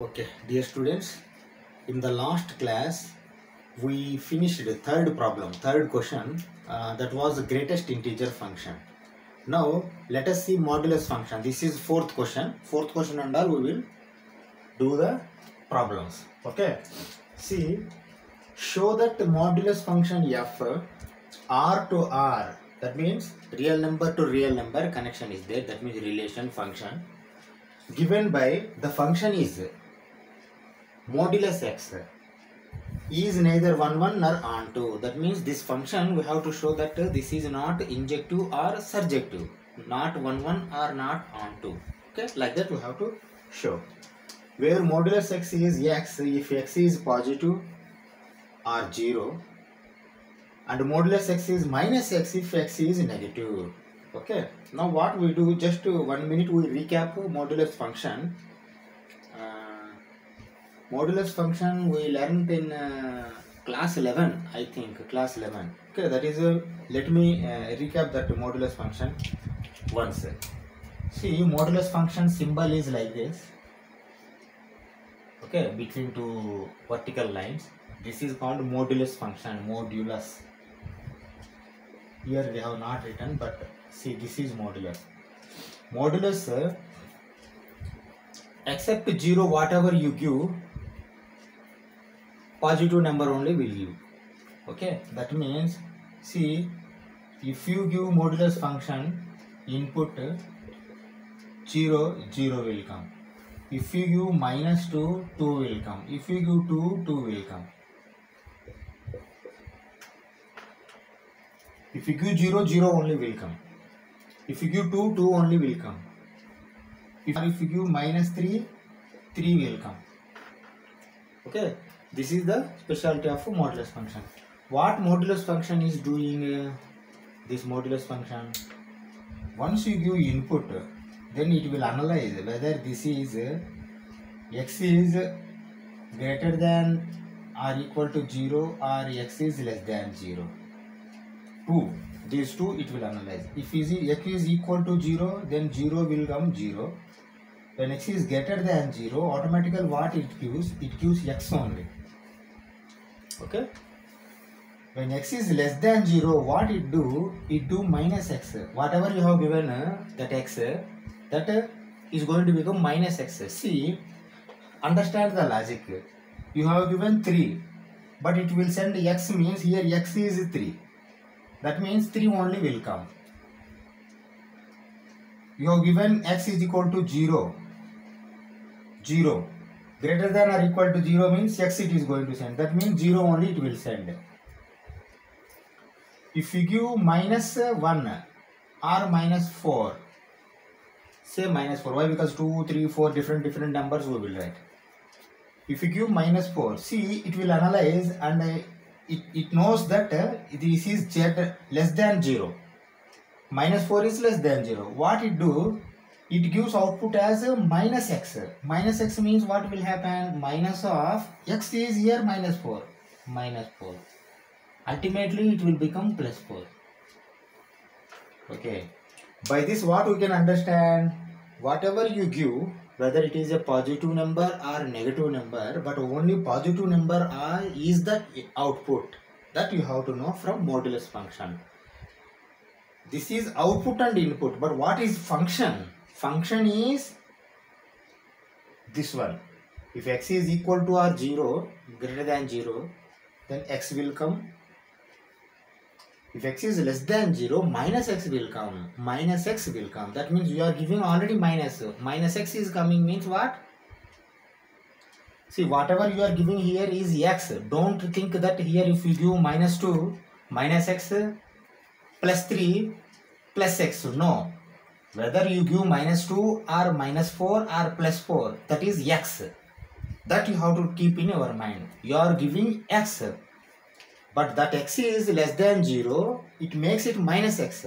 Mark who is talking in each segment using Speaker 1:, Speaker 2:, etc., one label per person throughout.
Speaker 1: Okay, dear students, in the last class we finished the third question, that was the greatest integer function. Now let us see modulus function. This is fourth question and all we will do the problems. Okay, see, show that the modulus function f r to r, that means real number to real number connection is there, that means relation function given by the function is modulus x is neither 1 1 nor onto. That means this function we have to show that this is not injective or surjective, not 1 1 or not onto. Okay, like that we have to show. Where modulus x is x if x is positive or 0, and modulus x is minus x if x is negative. Okay, now what we do, just 1 minute we recap modulus function. Modulus function we learned in class 11, I think, class 11. Okay, that is let me recap that modulus function once. See, modulus function symbol is like this. Okay, between two vertical lines. This is called modulus function, modulus. Here we have not written, but see, this is modulus. Modulus, except 0, whatever you give, positive number only will give. Okay, that means, see, if you give modulus function input 0, 0 will come. If you give minus 2, 2 will come. If you give 2, 2 will come. If you give 0, 0 only will come. If you give 2, 2 only will come. If you give minus 3, 3 will come. Okay, this is the specialty of modulus function. What modulus function is doing? This modulus function, once you give input, then it will analyze whether this is x is greater than or equal to 0 or x is less than 0. These two it will analyze. If x is equal to 0, then 0 will come 0. When x is greater than 0, automatically what it gives? It gives x only. Okay. When x is less than 0, what it do? It do minus x. Whatever you have given that x, that is going to become minus x. See, understand the logic. You have given 3, but it will send x, means here x is 3. That means 3 only will come. You have given x is equal to 0. 0 greater than or equal to 0 means x it is going to send. That means 0 only it will send. If you give minus 1 or minus 4, say minus 4. Why? Because 2, 3, 4 different numbers we will write. If you give minus 4, see, it will analyze and it knows that this is z less than 0. Minus 4 is less than 0. What it do? It gives output as minus x. Minus x means what will happen? Minus of x is here minus 4. Minus 4. Ultimately it will become plus 4. Okay. By this what we can understand? Whatever you give, whether it is a positive number or negative number, but only positive number is the output. That you have to know from modulus function. This is output and input, but what is function? Function is this one. If x is equal to or 0, greater than 0, then x will come. If x is less than 0, minus x will come. Minus x will come. That means you are giving already minus. Minus x is coming means what? See, whatever you are giving here is x. Don't think that here if you give minus 2, minus x plus 3 plus x. No. Whether you give minus 2 or minus 4 or plus 4, that is x. That you have to keep in your mind. You are giving x. But that x is less than 0, it makes it minus x.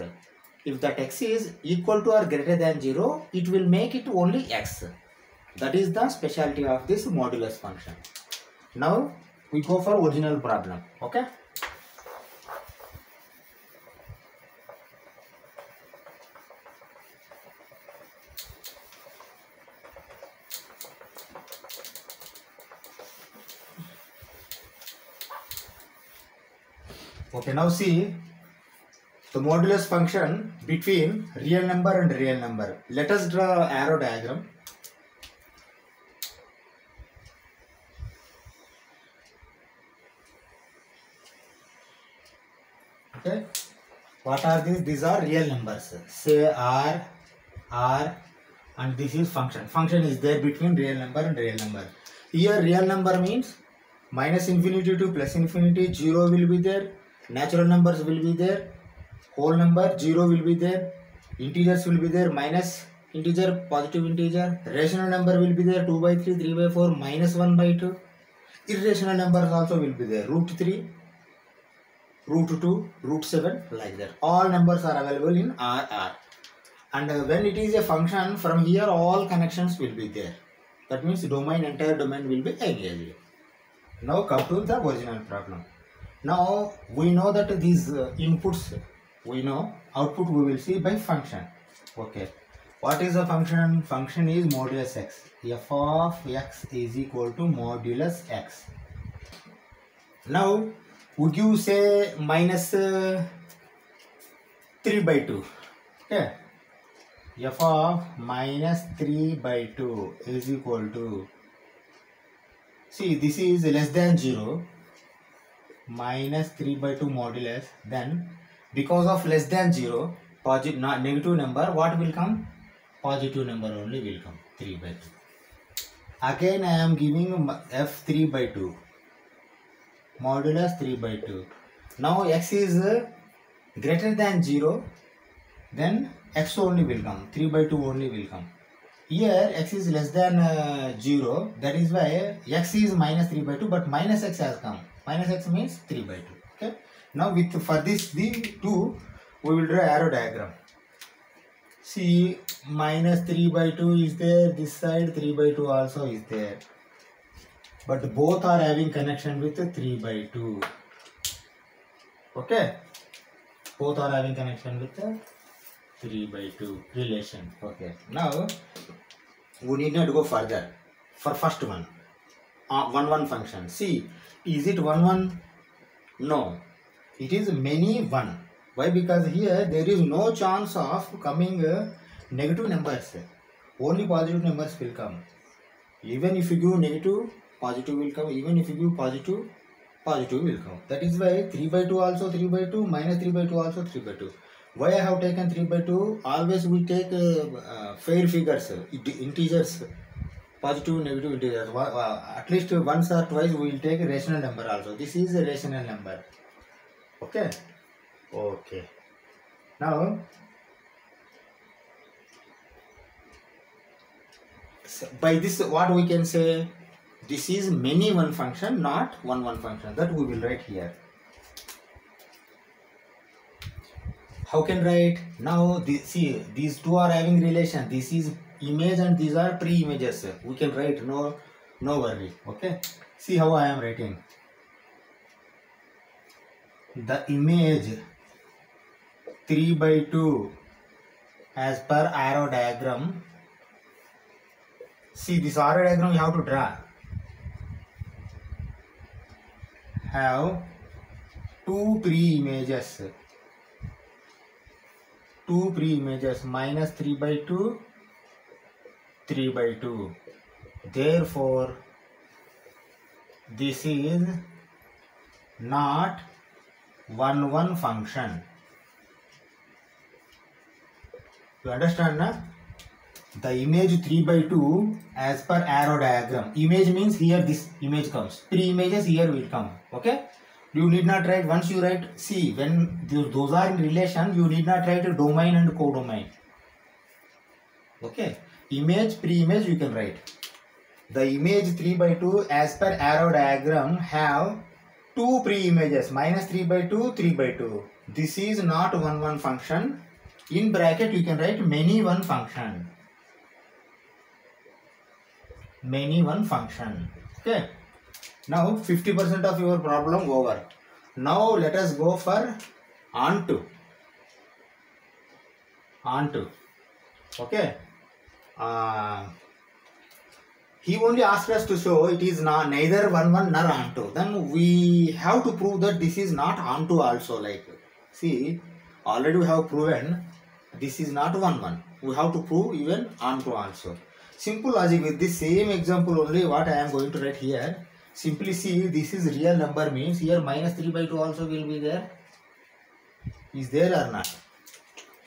Speaker 1: If that x is equal to or greater than 0, it will make it only x. That is the specialty of this modulus function. Now we go for original problem. Okay. Okay, now see the modulus function between real number and real number. Let us draw arrow diagram. Okay, what are these? These are real numbers. Say R, and this is function. Function is there between real number and real number. Here real number means minus infinity to plus infinity, 0 will be there, natural numbers will be there, whole number 0 will be there, integers will be there, minus integer, positive integer, rational number will be there, 2 by 3, 3 by 4, minus 1 by 2, irrational numbers also will be there, root 3, root 2, root 7, like that. All numbers are available in RR. And when it is a function, from here all connections will be there. That means entire domain will be engaged. Now come to the original problem. Now we know that these inputs, we know output we will see by function. Okay. What is the function? Function is modulus x. F of x is equal to modulus x. Now would you say minus 3 by 2? Okay. F of minus 3 by 2 is equal to, see this is less than 0, minus 3 by 2 modulus, then because of less than 0, positive, not negative number, what will come? Positive number only will come, 3 by 2. Again I am giving f 3 by 2, modulus 3 by 2. Now x is greater than 0, then x only will come, 3 by 2 only will come. Here x is less than 0, that is why x is minus 3 by 2, but minus x has come. Minus x means 3 by 2. Okay. Now for this the 2, we will draw arrow diagram. See, minus 3 by 2 is there, this side 3 by 2 also is there. But both are having connection with 3 by 2. Okay. Both are having connection with 3 by 2 relation. Okay. Now we need not go further. For first one, 1 function. See, is it 1 No, it is many 1. Why? Because here there is no chance of coming negative numbers. Only positive numbers will come. Even if you give negative, positive will come. Even if you give positive, positive will come. That is why 3 by 2 also 3 by 2, minus 3 by 2 also 3 by 2. Why I have taken 3 by 2? Always we take fair figures, integers, positive, negative integers. At least once or twice we will take a rational number also. This is a rational number. Okay. Okay. Now, by this what we can say? This is many 1 function, not 1 function. That we will write here. How can write? Now see, these two are having relation. This is image and these are pre-images. We can write, no worry. Okay. See how I am writing. The image 3 by 2 as per arrow diagram. See, this arrow diagram you have to draw. Have 2 pre-images. 2 pre-images, minus 3 by 2, 3 by 2. Therefore, this is not 1 function. You understand, na? The image 3 by 2 as per arrow diagram. Image means here this image comes. Pre-images here will come. Okay? You need not write, once you write, see, when those are in relation, you need not write a domain and codomain. Okay? Image, pre-image you can write. The image 3 by 2 as per arrow diagram have 2 pre-images, minus 3 by 2, 3 by 2. This is not 1 function. In bracket you can write many 1 function. Many 1 function. Okay. Now 50% of your problem over. Now let us go for onto. Okay. he only asked us to show it is not neither 1 1 nor onto. Then we have to prove that this is not onto also. Like, see, already we have proven this is not 1 1. We have to prove even onto also. Simple logic with this same example only. What I am going to write here. Simply see, this is real number means here minus 3 by 2 also will be there. Is there or not?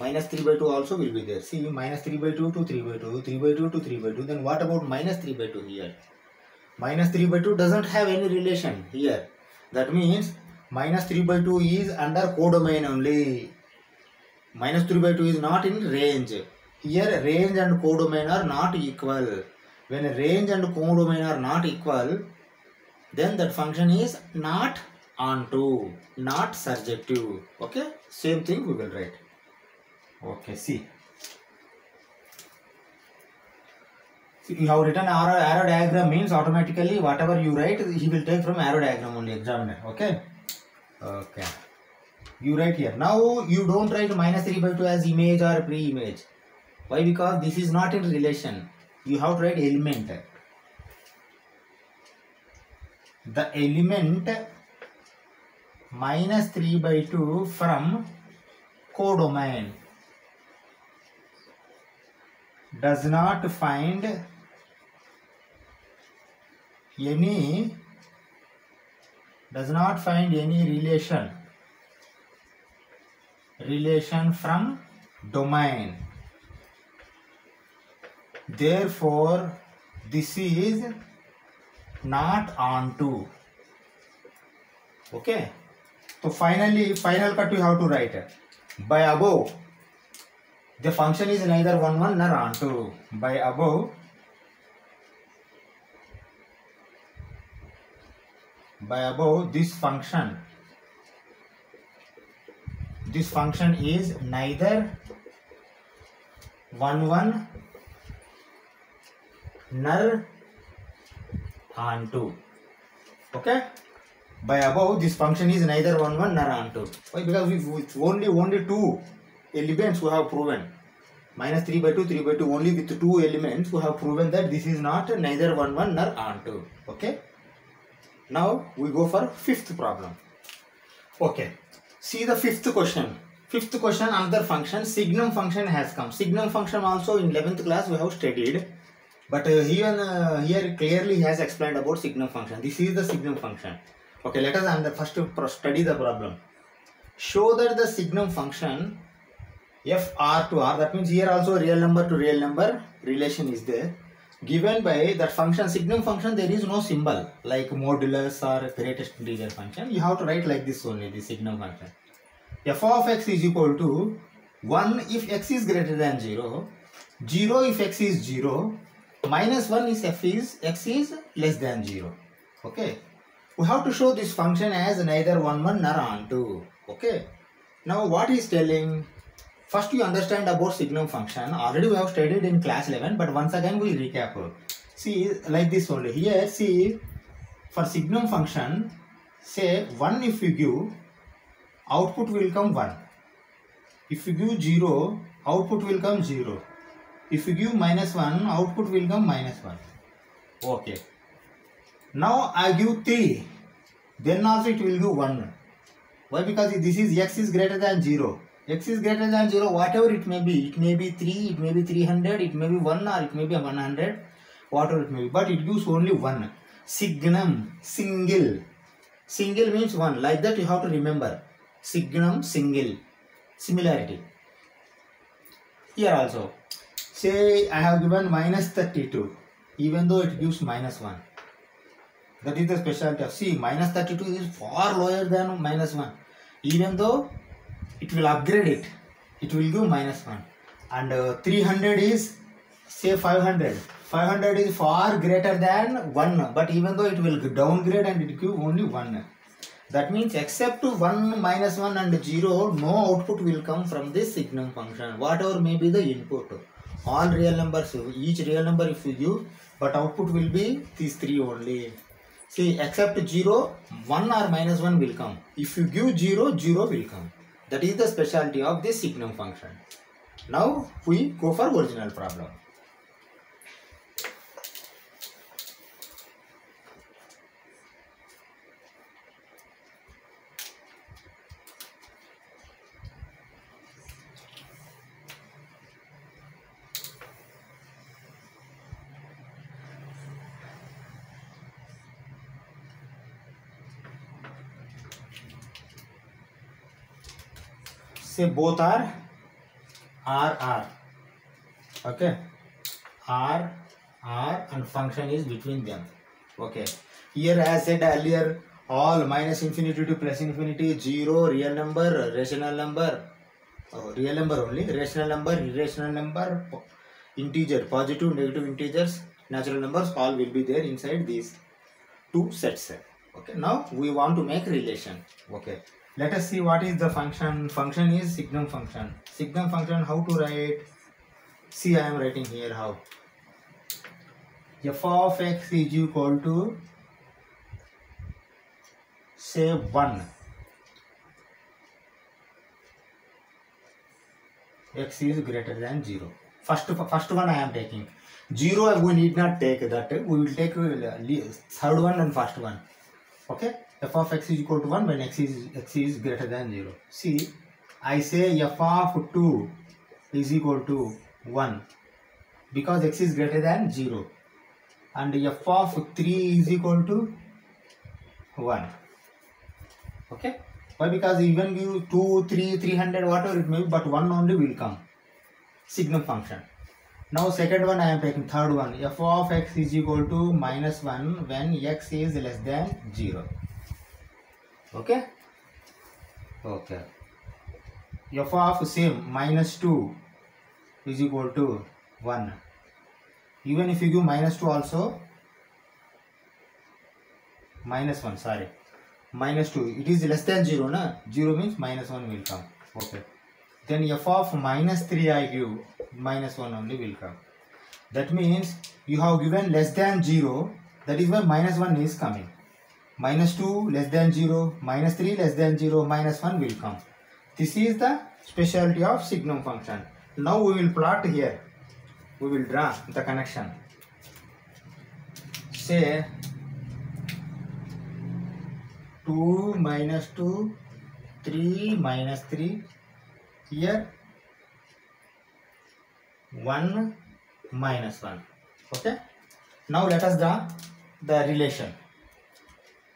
Speaker 1: Minus 3 by 2 also will be there. See, minus 3 by 2 to 3 by 2, 3 by 2 to 3 by 2. Then what about minus 3 by 2 here? Minus 3 by 2 doesn't have any relation here. That means minus 3 by 2 is under codomain only. Minus 3 by 2 is not in range. Here range and codomain are not equal. When range and codomain are not equal, then that function is not onto, not surjective. Okay, same thing we will write. Okay, see, you have written arrow diagram means automatically whatever you write he will take from arrow diagram only, examiner. Okay, okay, you write here. Now you don't write minus 3 by 2 as image or pre-image. Why? Because this is not in relation. You have to write element. The element minus 3 by 2 from codomain does not find any relation from domain. Therefore this is not onto. Okay, so finally final cut you have to write by above the function is neither 1 1 nor onto. By above this function is neither 1 1 nor onto. Okay, by above this function is neither 1 1 nor onto. Why? Because with only two elements we have proven. Minus 3 by 2, 3 by 2, only with two elements we have proven that this is not neither 1 1 nor onto. Okay, now we go for fifth problem. Okay, see the fifth question. Fifth question, another function, signum function has come. Signum function also in 11th class we have studied, but here clearly he has explained about signum function. This is the signum function. Okay, let us first study the problem. Show that the signum function f r to r, that means here also real number to real number relation is there, given by that function signum function. There is no symbol like modulus or greatest integer function. You have to write like this only, the signum function. F of x is equal to 1 if x is greater than 0, 0 if x is 0, minus 1 if x is less than 0. Okay, we have to show this function as neither 1 1 nor onto. Okay, now what is telling? First you understand about signum function. Already we have studied in class 11, but once again we recap. See, like this only. Here see, for signum function, say 1 if you give, output will come 1. If you give 0, output will come 0. If you give minus 1, output will come minus 1. Okay. Now I give 3, then also it will give 1. Why? Because this is x is greater than 0. X is greater than 0, whatever it may be 3, it may be 300, it may be 1 or it may be 100, whatever it may be, but it gives only 1. Signum, single. Single means 1, like that you have to remember. Signum, single. Similarity. Here also, say I have given minus 32, even though it gives minus 1. That is the specialty of, see, minus 32 is far lower than minus 1. Even though it will upgrade it, it will give minus 1. And 300 is, say 500. 500 is far greater than 1, but even though it will downgrade and it give only 1. That means except 1, minus 1 and 0, no output will come from this signum function. Whatever may be the input. All real numbers, each real number if you give, but output will be these 3 only. See, except 0, 1 or minus 1 will come. If you give 0, 0 will come. That is the specialty of this signum function. Now we go for original problem. say both are R. Okay, R and function is between them. Okay, here as said earlier, all minus infinity to plus infinity, 0, real number, rational number, real number only, rational number, irrational number, integer, positive, negative integers, natural numbers, all will be there inside these two sets. Okay, now we want to make relation. Okay, let us see what is the function. Function is signum function. Signum function, how to write? See, I am writing here how. F of x is equal to, say, 1. X is greater than 0. First one I am taking. 0 we need not take that. We will take third one and first one. Okay. F of x is equal to 1 when x is greater than 0. See, I say f of 2 is equal to 1 because x is greater than 0. And f of 3 is equal to 1. Okay. Why? Because even give 2, 3, 300, whatever it may be, but 1 only will come. Signum function. Now second one I am taking, third one. F of x is equal to -1 when x is less than 0. Okay. Okay. F of same -2 is equal to 1. Even if you give -2 also, -1, sorry. -2, it is less than 0, na? 0 means -1 will come. Okay. Then f of -3 I give, -1 only will come. That means you have given less than 0, that is why -1 is coming. -2 less than 0, -3 less than 0, -1 will come. This is the specialty of signum function. Now we will plot here. We will draw the connection. Say 2 -2, 3 -3, here 1 -1. Okay. Now let us draw the relation.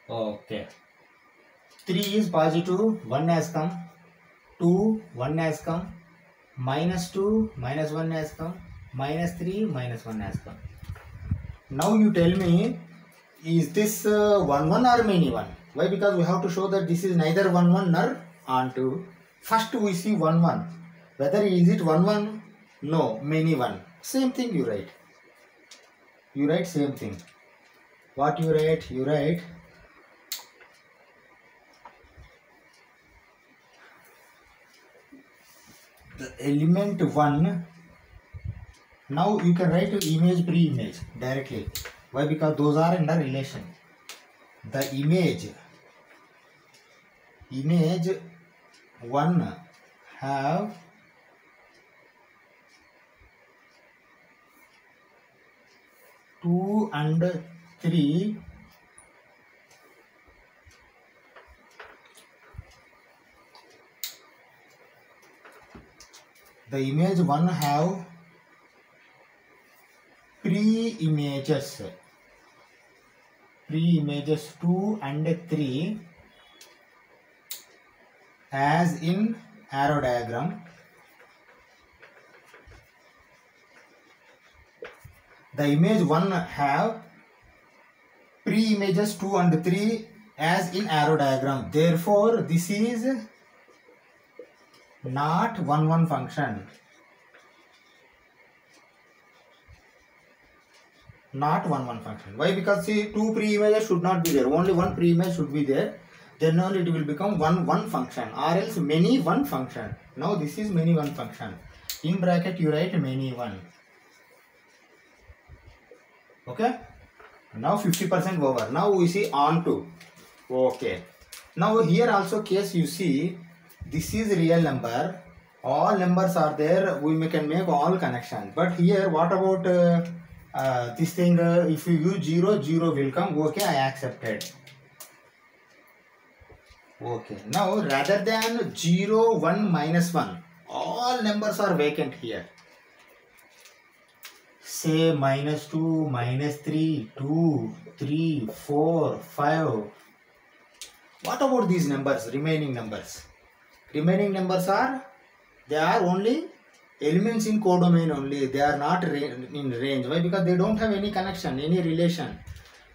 Speaker 1: Okay. 3 is positive, 1 has come, 2, 1 has come, -2, -1 has come, -3, -1 has come. Now you tell me, is this 1 1 or many 1? Why? Because we have to show that this is neither 1 1 nor onto. First we see 1 1. Whether is it 1 1? No, many 1. Same thing you write. You write same thing. What you write? You write the element 1. Now you can write image pre-image directly. Why? Because those are in the relation. The image 1 have two and 3 the image 1 have pre-images 2 and 3 as in arrow diagram. The image 1 have pre-images 2 and 3 as in arrow diagram. Therefore, this is not 1 1 function. Not 1 1 function. Why? Because see, 2 pre-images should not be there. Only 1 pre-image should be there. Then only it will become 1 1 function, or else many 1 function. Now this is many 1 function. In bracket you write many 1. Okay. Now 50% over. Now we see on to. Okay. Now here also case you see, this is real number. All numbers are there. We can make all connection. But here what about this thing? If you use 0, 0 will come. Okay, I accepted. Okay. Now rather than 0, 1, -1, all numbers are vacant here. Say -2, -3, 2, 3, 4, 5. What about these numbers? Remaining numbers. Remaining numbers are They are only elements in codomain only. They are not in range. Why? Because they don't have any connection, any relation.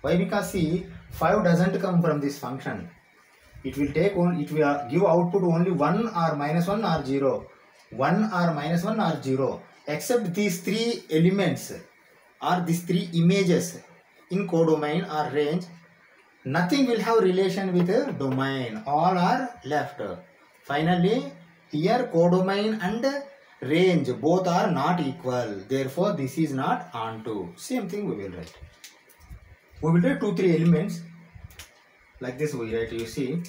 Speaker 1: Why? Because see, 5 doesn't come from this function. It will take it will give output only 1 or minus 1 or 0. 1 or minus 1 or 0. Except these 3 elements or these 3 images in codomain or range, nothing will have relation with a domain. All are left. Finally, here codomain and range both are not equal. Therefore, this is not onto. Same thing we will write. We will write 2, 3 elements. Like this we write. You see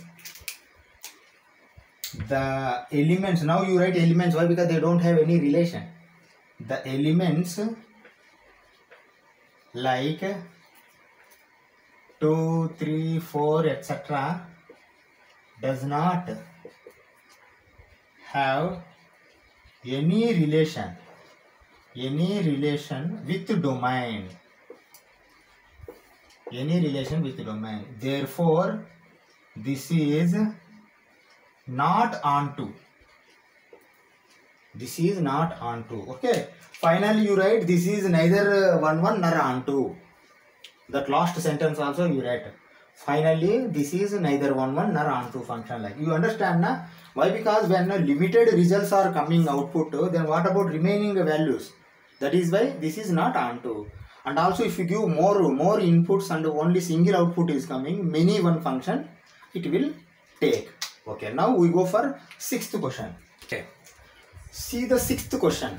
Speaker 1: the elements. Now you write elements. Why? Because they don't have any relation. The elements like 2, 3, 4, etc. does not have any relation with domain. Therefore, this is not onto. Okay. Finally, you write this is neither 1 1 nor onto. That last sentence also you write. Finally, this is neither 1 1 nor onto function like. You understand na? Why? Because when limited results are coming output, then what about remaining values? That is why this is not onto. And also if you give more inputs and only single output is coming, many one function, it will take. Okay, now we go for 6th question. Okay. See the 6th question.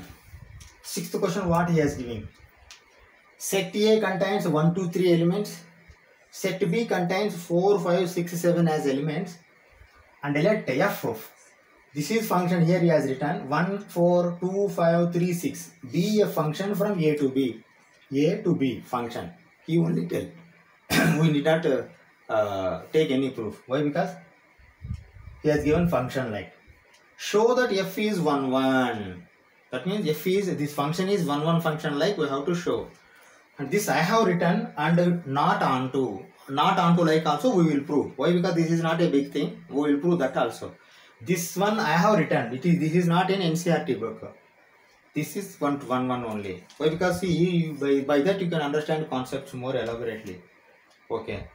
Speaker 1: 6th question what he has given. Set A contains 1, 2, 3 elements. Set B contains 4, 5, 6, 7 as elements. And let f of this is function here he has written 1, 4, 2, 5, 3, 6 be a function from A to B. A to B function. He only tell. We need not take any proof. Why? Because he has given function like show that f is 1 1. That means f is this function is 1 1 function like we have to show. And this I have written and not onto. Not onto like also we will prove. Why? Because this is not a big thing. We will prove that also. This one I have written. This is not in NCERT book. This is 1 1 only. Why? Because see by that you can understand concepts more elaborately. Okay.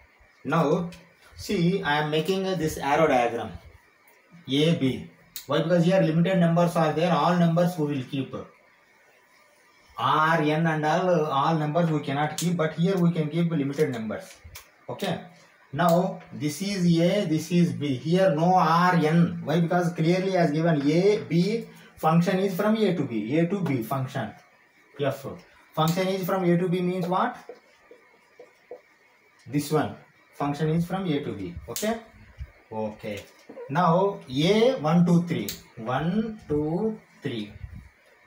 Speaker 1: Now see I am making this arrow diagram. A B. Why? Because here limited numbers are there. All numbers we will keep. R, N and all numbers we cannot keep, but here we can keep limited numbers. Okay. Now this is A, this is B. Here no R, N. Why? Because clearly as given A, B function is from A to B. A to B function. F. Function is from A to B means what? This one. Function is from A to B. Okay. Okay. Now A 1, 2, 3. 1, 2, 3.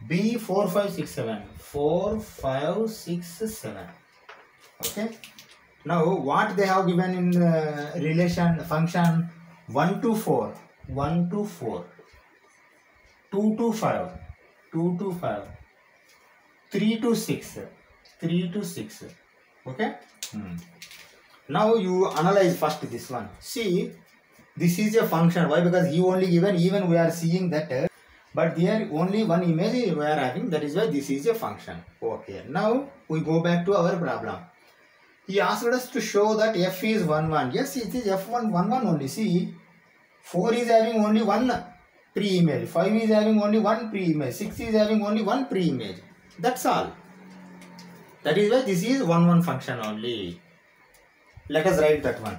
Speaker 1: B 4, 5, 6, 7. 4, 5, 6, 7. Okay. Now what they have given in relation function 1 to 4. 1 to 4. 2 to 5. 2 to 5. 3 to 6. 3 to 6. Okay. Now you analyze first this one. See, this is a function. Why? Because he only given, even we are seeing that, but there only one image we are having. That is why this is a function. Okay. Now we go back to our problem. He asked us to show that f is 1 1. Yes, it is f1 1 1 only. See, 4 is having only one pre-image. 5 is having only one pre-image. 6 is having only one pre-image. That's all. That is why this is 1 1 function only. Let us write that one.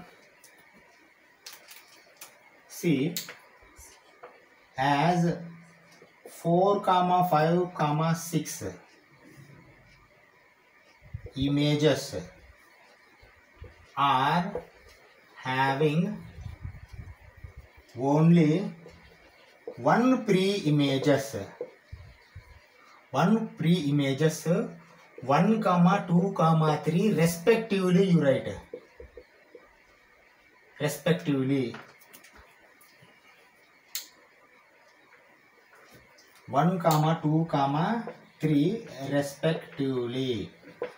Speaker 1: See, as 4, 5, 6 images are having only one pre-images. 1, 2, 3 respectively you write. Respectively. 1, 2, 3 respectively.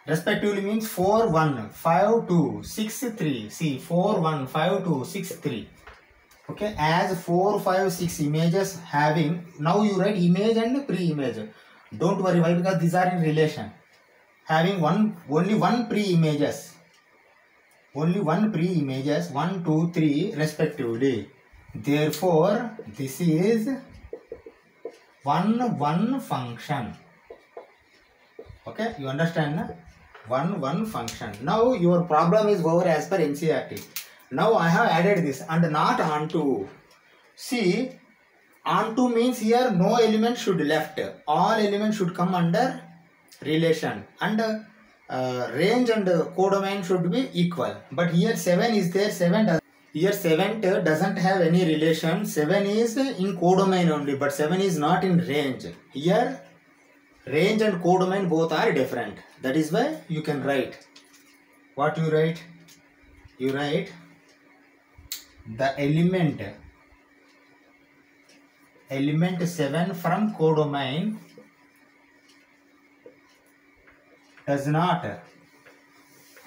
Speaker 1: Respectively means 4, 1, 5, 2, 6, 3. See, 4, 1, 5, 2, 6, 3. Okay, as 4, 5, 6 images having, now you write image and pre-image. Don't worry, why? Because these are in relation. Having only one pre-images. Only one pre-images, 1, 2, 3 respectively. Therefore, this is 1 function. Okay, you understand? Na? 1 function. Now your problem is over as per NCERT. Now I have added this and not onto. See, onto means here no element should left. All elements should come under relation, and range and codomain should be equal. But here 7 is there. 7 doesn't have any relation. 7 is in codomain only, but 7 is not in range. Here range and codomain both are different. That is why you can write. What you write? You write the element 7 from codomain does not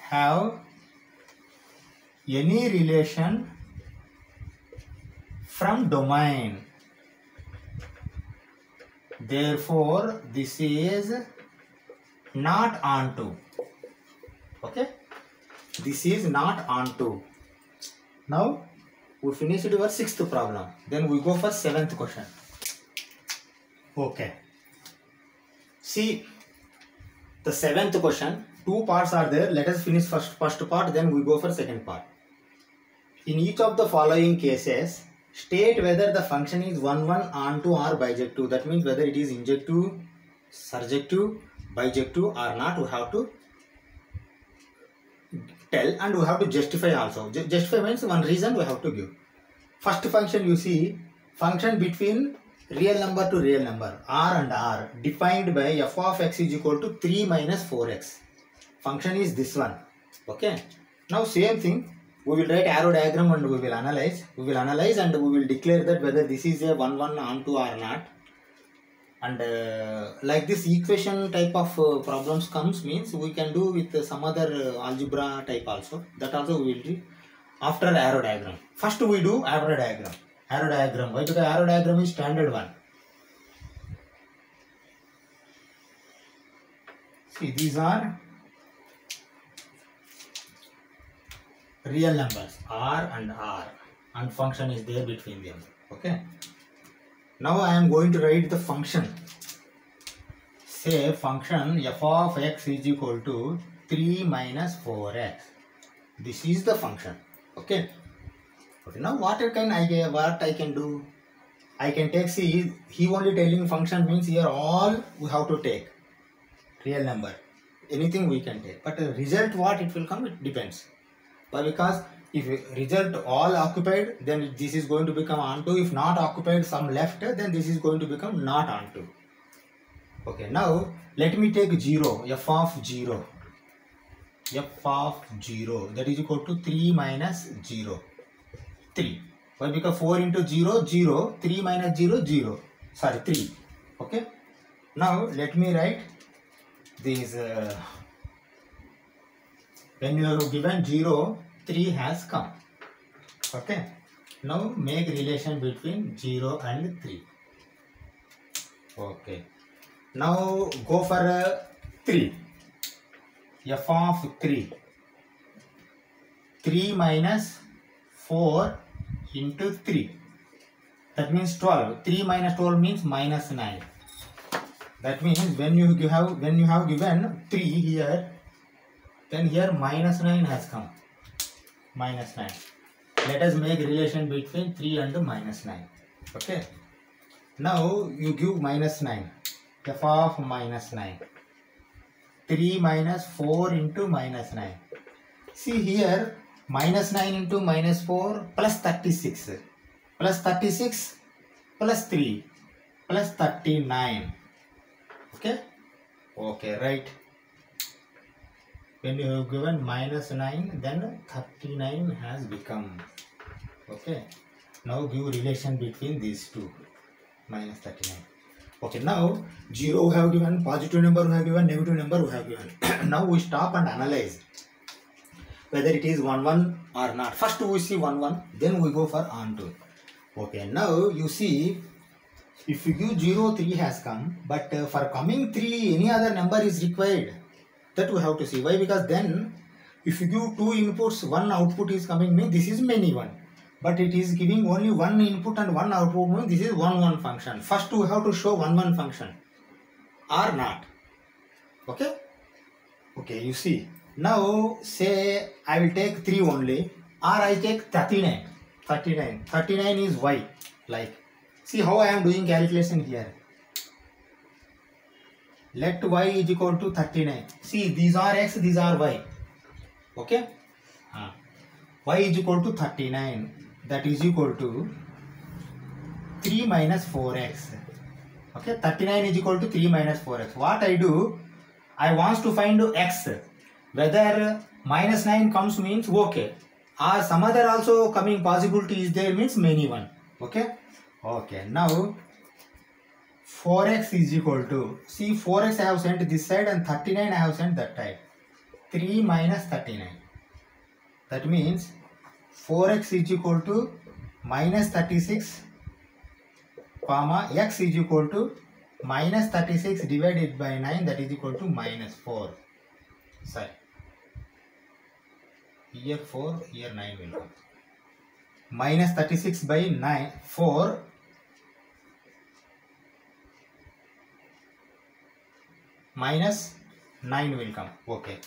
Speaker 1: have any relation from domain. Therefore, this is not onto. Okay? This is not onto. Now, we finished our 6th problem. Then we go for 7th question. Okay. See, the 7th question, 2 parts are there. Let us finish first part, then we go for 2nd part. In each of the following cases, state whether the function is 1, 1, onto or bijective. That means whether it is injective, surjective, bijective or not. We have to tell and we have to justify also. Justify means one reason we have to give. First function, you see, function between real number to real number, r and r, defined by f of x is equal to 3 minus 4x. Function is this one. Okay. Now same thing, we will write arrow diagram and we will analyze. We will analyze and we will declare that whether this is a 1, 1 onto or not. And like this equation type of problems comes means we can do with some other algebra type also. That also we will do after arrow diagram. First we do arrow diagram. Arrow diagram. Why? Because arrow diagram is standard one. See, these are real numbers, r, and function is there between them. Okay. Now I am going to write the function. Say function f of x is equal to 3 minus 4x. This is the function. Okay. Okay. Now what I can do? I can take, see, he only telling function means here all we have to take. Real number. Anything we can take. But result what it will come, it depends. But because if result all occupied, then this is going to become onto. If not occupied, some left, then this is going to become not onto. Okay, now let me take 0, f of 0. F of 0, that is equal to 3 minus 0. 3. Why? Because 4 into 0, 0. 3 minus 0, 0. Sorry, 3. Okay. Now let me write this. When you have given 0, 3 has come. Okay. Now make relation between 0 and 3. Okay. Now go for 3. F of 3. 3 minus 4 into 3. That means 12. 3 minus 12 means minus 9. That means when you have given 3 here, then here minus 9 has come. Minus 9. Let us make relation between 3 and minus 9. Okay. Now you give minus 9. F of minus 9. 3 minus 4 into minus 9. See here, minus 9 into minus 4 plus 36. Plus 36 plus 3 plus 39. Okay. Okay, right. When you have given minus 9, then 39 has become. Okay. Now give relation between these two. Minus 39. Okay. Now 0 we have given, positive number we have given, negative number we have given. Now we stop and analyze whether it is 1, 1 or not. First we see 1, 1, then we go for onto. Okay, now you see, if you give 0, 3 has come, but for coming 3, any other number is required. That we have to see. Why? Because then, if you give 2 inputs, 1 output is coming, means this is many one. But it is giving only 1 input and 1 output, means this is 1, 1 function. First we have to show 1, 1 function or not. Okay? Okay, you see. Now, say I will take 3 only, or I take 39. 39. 39 is y. Like, see how I am doing calculation here. Let y is equal to 39. See, these are x, these are y. Okay? Y is equal to 39. That is equal to 3 minus 4x. Okay? 39 is equal to 3 minus 4x. What I do? I want to find x. Whether minus 9 comes means okay. Or some other also coming possibility is there means many one. Okay? Okay. Now 4x is equal to, see 4x I have sent this side and 39 I have sent that side. 3 minus 39. That means 4x is equal to minus 36 comma x is equal to minus 36 divided by 9, that is equal to minus 4. Sorry. Here 4, here 9 will come. Minus 36 by 9, 4. Minus 9 will come. Okay.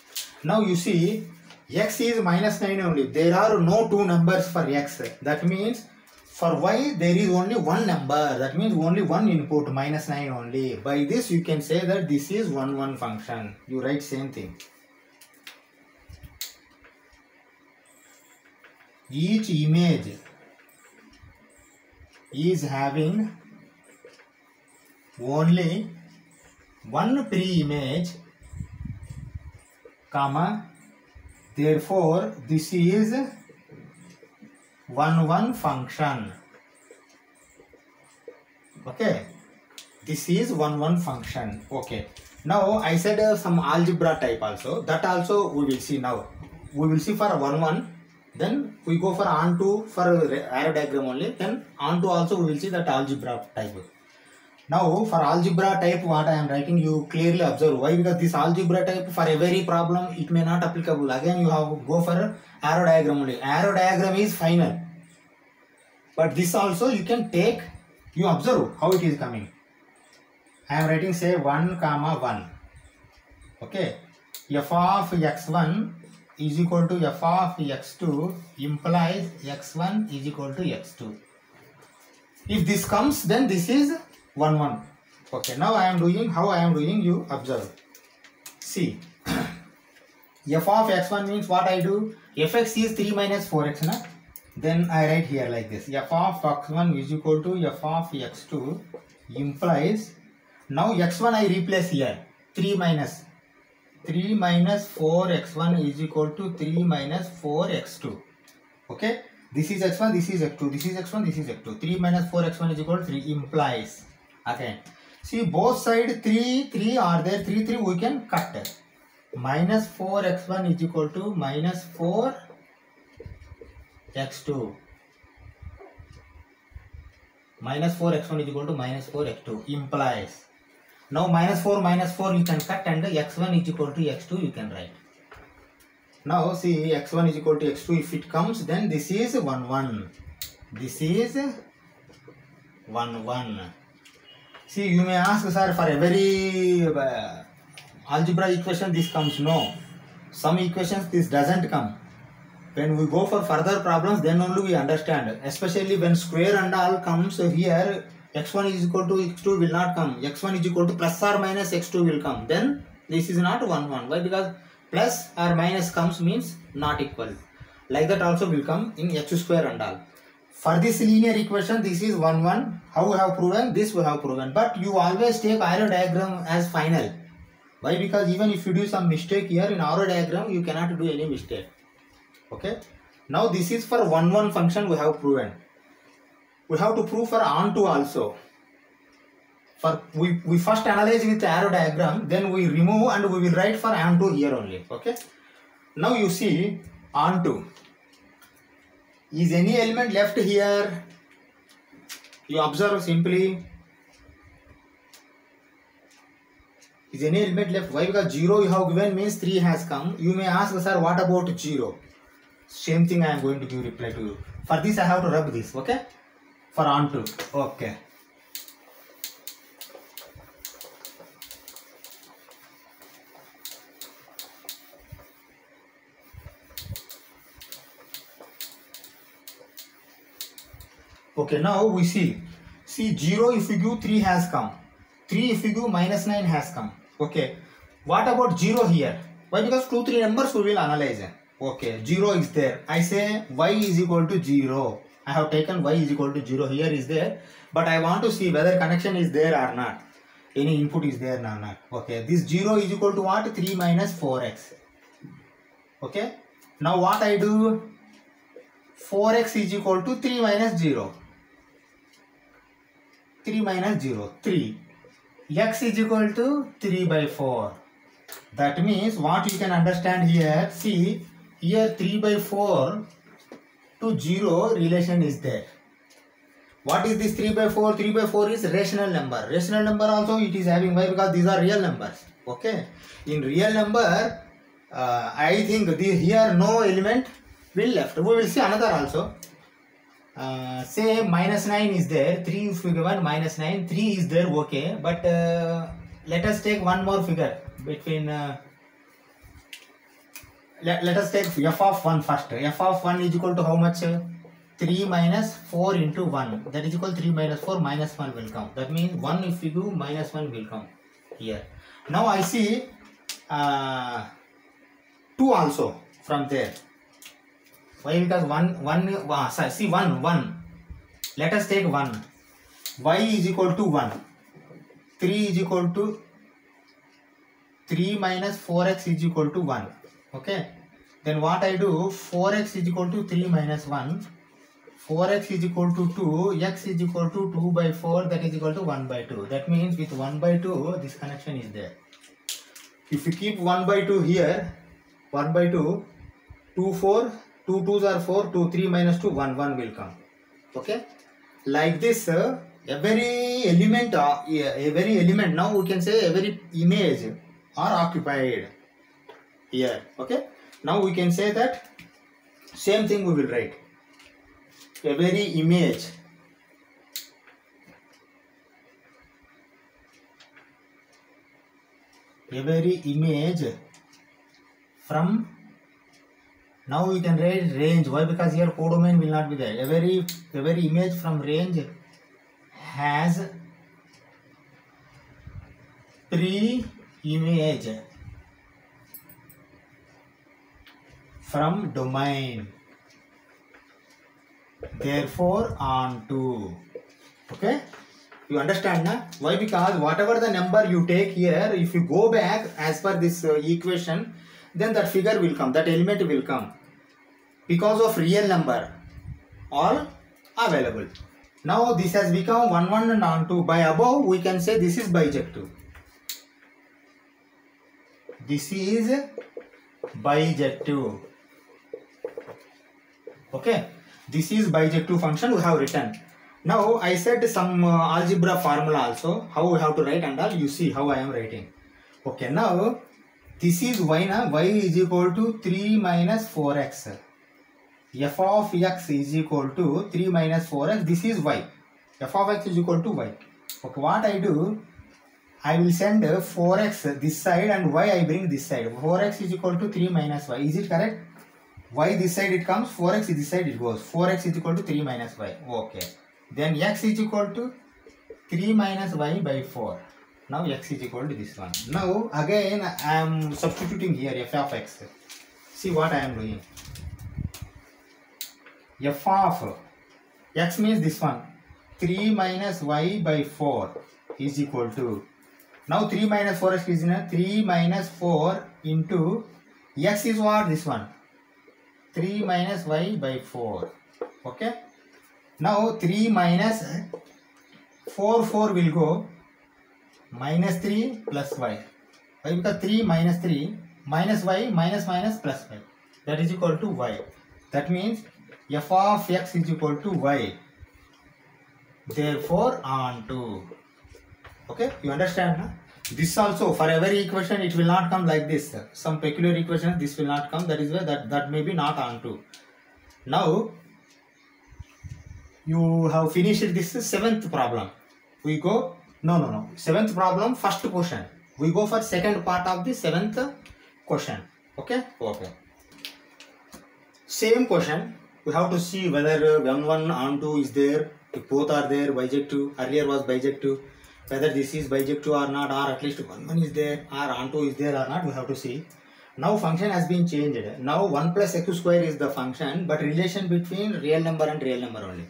Speaker 1: Now you see, x is minus 9 only. There are no 2 numbers for x. That means for y there is only 1 number. That means only 1 input, minus 9 only. By this you can say that this is 1, 1 function. You write same thing. Each image is having only one pre-image, comma, therefore this is 1, 1 function. Okay, this is 1, 1 function. Okay, now I said some algebra type also, that also we will see now. We will see for 1, 1. Then we go for onto for arrow diagram only. Then onto also we will see that algebra type. Now for algebra type what I am writing, you clearly observe. Why? Because this algebra type for every problem it may not applicable. Again you have to go for arrow diagram only. Arrow diagram is final. But this also you can take, you observe how it is coming. I am writing say 1 comma 1. Okay. F of x1 is equal to f of x2 implies x1 is equal to x2. If this comes, then this is 1, 1. Okay, now I am doing, how I am doing, you observe. See, f of x1 means what I do, fx is 3 minus 4x, na? Then I write here like this, f of x1 is equal to f of x2 implies, now x1 I replace here, 3 minus 4x1 is equal to 3 minus 4x2. Okay, this is x1, this is x2, this is x1, this is x2. 3 minus 4x1 is equal to 3 implies. Okay, see both side 3 are there, 3 we can cut. Minus 4x1 is equal to minus 4x2. Minus 4x1 is equal to minus 4x2 implies. Now minus 4 you can cut and x1 is equal to x2 you can write. Now see x1 is equal to x2, if it comes then this is 1, 1. This is 1, 1. See, you may ask, sir, for every algebra equation this comes. No. Some equations this doesn't come. When we go for further problems, then only we understand. Especially when square and all comes here, x1 is equal to x2 will not come. x1 is equal to plus or minus x2 will come. Then this is not 1, 1. Why? Because plus or minus comes means not equal. Like that also will come in x square and all. For this linear equation, this is 1, 1. How we have proven? This we have proven. But you always take arrow diagram as final. Why? Because even if you do some mistake here in arrow diagram, you cannot do any mistake. Okay. Now this is for 1, 1 function we have proven. We have to prove for onto also. For we first analyze with arrow diagram, then we remove and we will write for onto here only. Okay. Now you see onto. Is any element left here? You observe simply, is any element left? Why? Because 0 you have given means 3 has come. You may ask, sir, what about 0? Same thing I am going to give reply to you. For this I have to rub this, okay? For onto, okay. Okay, now we see 0 if you give 3 has come, 3 if you give minus 9 has come. Okay, what about 0 here? Why? Because 2, 3 numbers we will analyze. Okay, 0 is there. I say y is equal to 0. I have taken y is equal to 0 here is there, but I want to see whether connection is there or not. Any input is there or not. Okay, this 0 is equal to what? 3 minus 4x. Okay, now what I do? 4x is equal to 3 minus 0. 3 minus 0, 3. X is equal to 3 by 4. That means what you can understand here, see, here 3 by 4 to 0 relation is there. What is this 3 by 4? 3 by 4 is rational number. Rational number also it is having, why? Because these are real numbers. Okay. In real number, I think here no element will left. We will see another also. Say minus 9 is there, 3 is given, minus 9, 3 is there, okay, but let us take one more figure between, let us take f of 1 first. F of 1 is equal to how much? 3 minus 4 into 1, that is equal to 3 minus 4, minus 1 will come. That means 1 if you do, minus 1 will come here. Now I see 2 also from there. Why? Because 1, see 1. Let us take 1. Y is equal to 1. 3 is equal to 3 minus 4x is equal to 1. Okay. Then what I do? 4x is equal to 3 minus 1. 4x is equal to 2. X is equal to 2 by 4. That is equal to 1 by 2. That means with 1 by 2, this connection is there. If you keep 1 by 2 here, 1 by 2, 2, 4. 2 2s are 4, 2, 3 minus 2, 1, 1 will come. Okay. Like this, every element, now we can say every image are occupied here. Okay. Now we can say that same thing we will write. Every image from, now you can write range. Why? Because here codomain will not be there. Every image from range has pre-image from domain. Therefore, onto. Okay? You understand now? Why? Because whatever the number you take here, if you go back as per this equation, then that figure will come, that element will come. Because of real number, all available. Now this has become 1, 1 and onto. By above, we can say this is bijective. This is bijective. Okay. This is bijective function we have written. Now I said some algebra formula also, how we have to write and all, you see how I am writing. Okay, now this is y na, y is equal to 3 minus 4x. F of x is equal to 3 minus 4x, this is y. F of x is equal to y. Okay, what I do, I will send 4x this side and y I bring this side. 4x is equal to 3 minus y, is it correct? Y this side it comes, 4x this side it goes. 4x is equal to 3 minus y. Okay. Then x is equal to 3 minus y by 4. Now x is equal to this one. Now again I am substituting here f of x. See what I am doing. F of x means this one. 3 minus y by 4 is equal to. Now 3 minus 4x is 3 minus 4 into x is what? This one. 3 minus y by 4. Okay. Now 3 minus 4 will go minus 3 plus y. Why? Because 3 minus 3 minus y minus plus y. That is equal to y. That means f of x is equal to y. therefore onto. Okay, you understand? Huh? This also, for every equation it will not come like this. Some peculiar equation this will not come, that is why that may be not onto. Now you have finished this seventh problem. We go, no, seventh problem, first question. We go for second part of the seventh question. Okay. Same question. We have to see whether 1 onto is there. If both are there, bijective. Earlier was bijective. Whether this is bijective or not, or at least 1 is there, or onto is there or not, we have to see. Now function has been changed. Now 1 plus x square is the function, but relation between real number and real number only.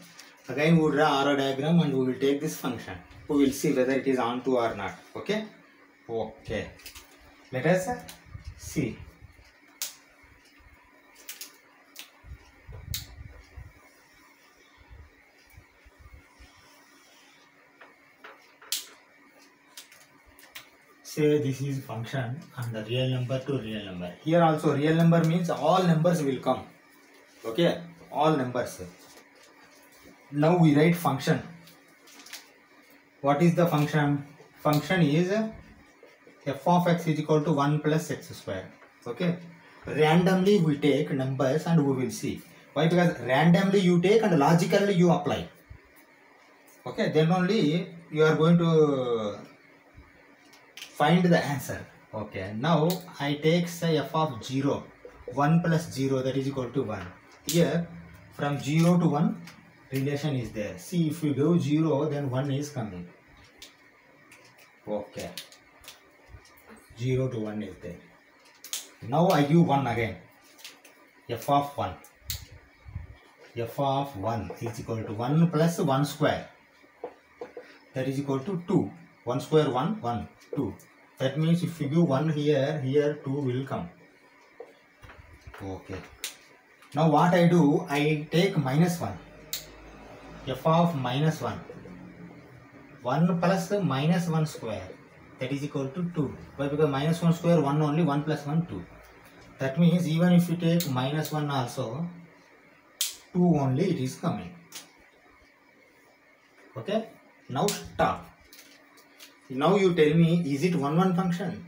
Speaker 1: Again we will draw arrow diagram and we will take this function. We will see whether it is onto or not. Okay. Let us see. Say this is function and the real number to real number. Here also real number means all numbers will come. Okay, all numbers. Now we write function. What is the function? Function is f of x is equal to 1 plus x square. Okay. Randomly we take numbers and we will see. Why? Because randomly you take and logically you apply. Okay. Then only you are going to find the answer. Okay. Now I take say f of 0. 1 plus 0, that is equal to 1. Here from 0 to 1 relation is there. See, if you do 0 then 1 is coming. Okay. 0 to 1 is there. Now I give 1 again. F of 1. F of 1 is equal to 1 plus 1 square. That is equal to 2. 1 square 1, 1, 2. That means if you give 1 here, here 2 will come. Okay. Now what I do, I take minus 1. F of minus 1. 1 plus minus 1 square. That is equal to 2. Why? Because minus 1 square 1 only, 1 plus 1 2. That means even if you take minus 1 also, 2 only it is coming. Okay. Now stop. Now you tell me, is it 1 function?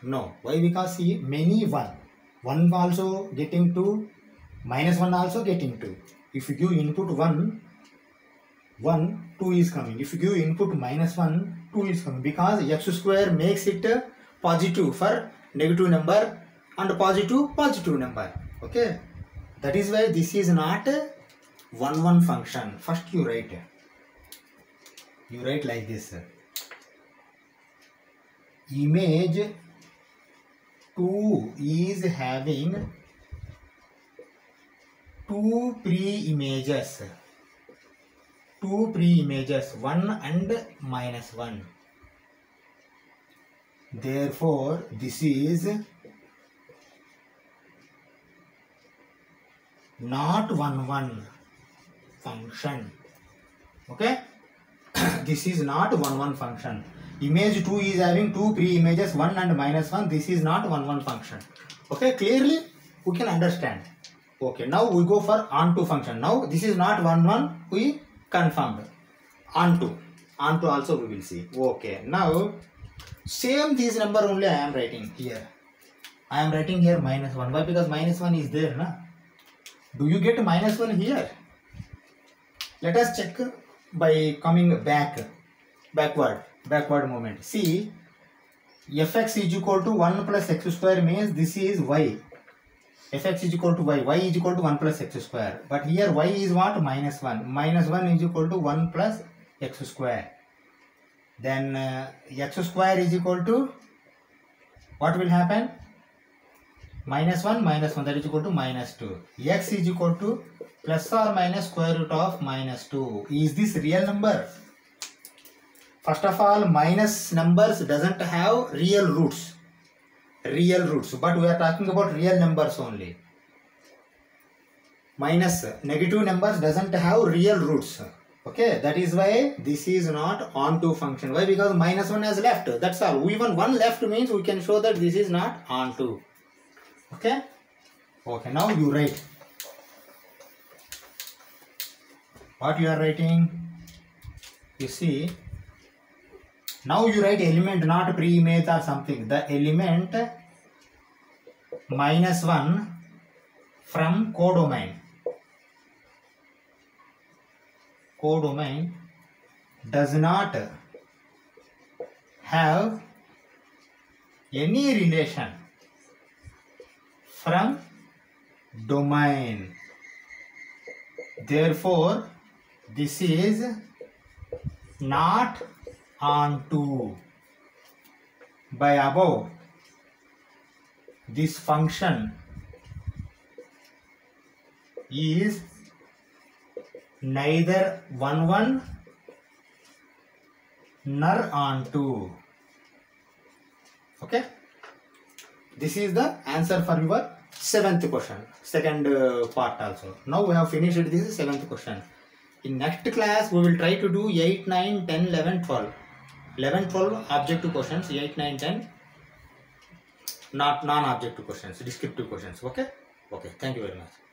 Speaker 1: No. Why? Because see, many 1. 1 also getting 2, minus 1 also getting 2. If you give input 1, 2 is coming. If you give input minus 1, 2 is coming. Because x square makes it positive for negative number and positive number. Okay. That is why this is not 1 function. First you write. You write like this. Image 2 is having 2 pre-images. 2 pre-images, 1 and minus 1. Therefore, this is not 1 function. Okay. This is not 1 function. Image 2 is having 2 pre-images, 1 and minus 1. This is not 1 function. Okay. Clearly we can understand. Okay. Now we go for onto function. Now this is not 1 we confirmed. Onto also we will see. Okay. Now same this number only I am writing here. I am writing here minus 1. Why? Because minus 1 is there, na? Do you get minus 1 here? Let us check by coming backward movement. See, fx is equal to 1 plus x square means this is y. Fx is equal to y is equal to 1 plus x square. But here y is what? Minus 1. Minus 1 is equal to 1 plus x square. Then x square is equal to, what will happen? Minus 1, that is equal to minus 2. X is equal to plus or minus square root of minus 2. Is this real number? First of all, minus numbers doesn't have real roots. But we are talking about real numbers only. Minus negative numbers doesn't have real roots. Okay, that is why this is not onto function. Why? Because minus 1 has left. That's all. Even 1 left means we can show that this is not onto. Okay. Okay, now you write. What you are writing? You see, now you write element, not pre-image or something. The element -1 from codomain. Codomain does not have any relation from domain. Therefore, this is not onto. By above, this function is neither 1 nor onto. Okay, this is the answer for your seventh question, second part also. Now we have finished this seventh question. In next class we will try to do 8, 9, 10, 11, 12. 11, 12 objective questions, 8, 9, 10 not non-objective questions, descriptive questions. Okay, thank you very much.